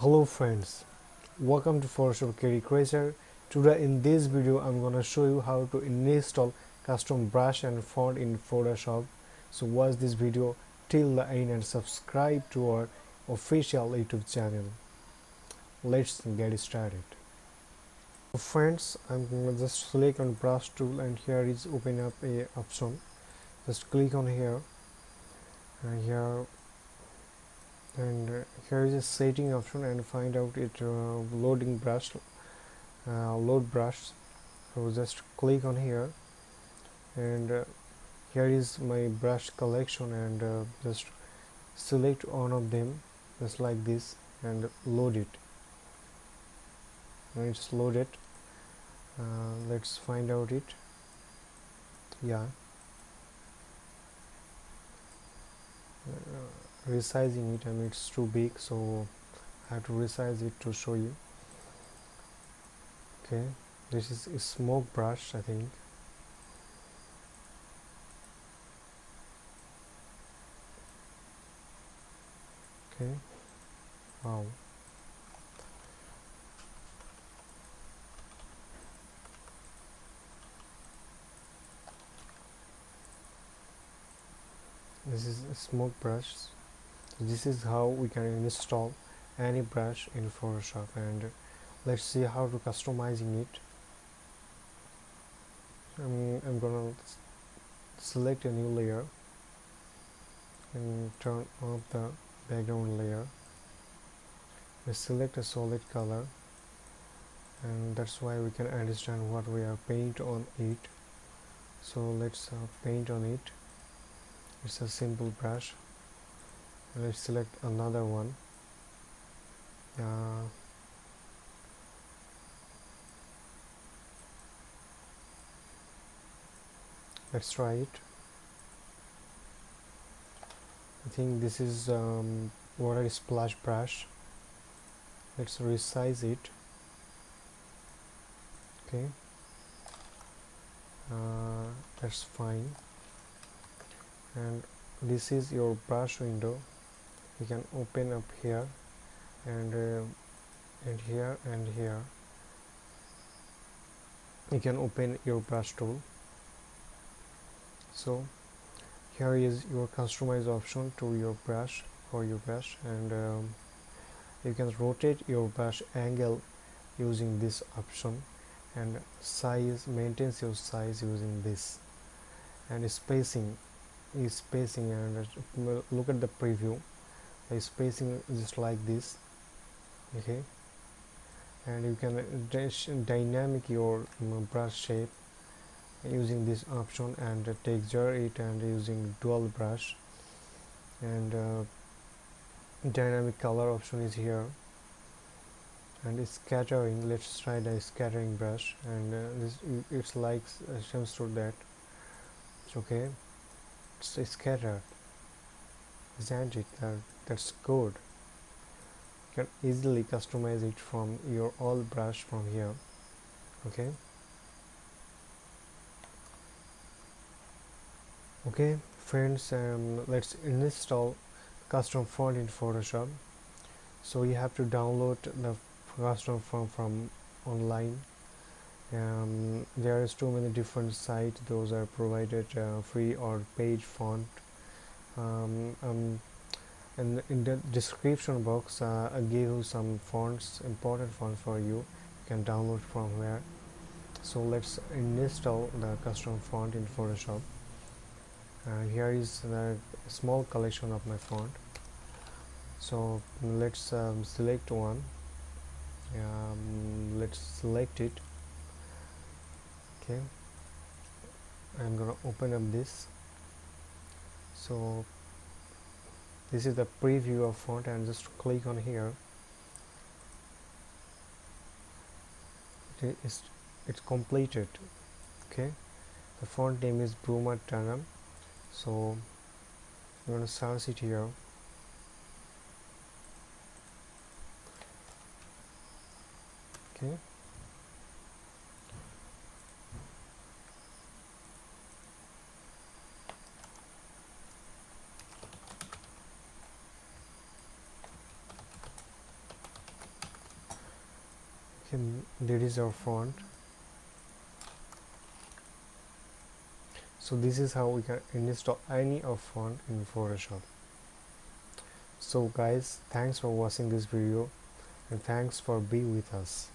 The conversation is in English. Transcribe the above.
Hello friends, welcome to Photoshop Caricature. Today in this video I'm gonna show you how to install custom brush and font in Photoshop. So watch this video till the end and subscribe to our official YouTube channel. Let's get started. So friends, I'm gonna just select on brush tool and here is open up a option. Just click on here and here here is a setting option and find out it loading brush load brush. So just click on here and here is my brush collection and just select one of them just like this and load it. Now it's loaded. Let's find out it. Yeah, resizing it, and it's too big, so I have to resize it to show you. Okay, this is a smoke brush, I think. Okay, wow. This is a smoke brush. This is how we can install any brush in Photoshop, and let's see how to customizing it. I'm gonna select a new layer and turn off the background layer. We select a solid color, and that's why we can understand what we are paint on it. So let's paint on it. It's a simple brush. Let's select another one. Let's try it. I think this is water splash brush. Let's resize it. Okay, that's fine. And this is your brush window. You can open up here and here and here. You can open your brush tool. So here is your customize option to your brush for your brush, and you can rotate your brush angle using this option, and size maintains your size using this, and spacing is spacing, and look at the preview. The spacing just like this. Okay, and you can dynamic your brush shape using this option, and texture it and using dual brush, and dynamic color option is here, and scattering. Let's try the scattering brush, and it's like seems to that it's okay. It's scattered, isn't it? That's good. You can easily customize it from your old brush from here. Okay, friends, let's install custom font in Photoshop. So you have to download the custom font from online. There is too many different sites. Those are provided free or paid font. And in the description box I gave you some fonts, important fonts for you. You can download from where. So let's install the custom font in Photoshop. Here is the small collection of my font. So let's select one. Let's select it. Okay, I'm gonna open up this. So this is the preview of font, and just click on here. It's completed. Okay, the font name is Bruma Tanam. So I'm gonna search it here. Okay, And that is our font. So this is how we can install any of font in Photoshop. So guys, thanks for watching this video and thanks for being with us.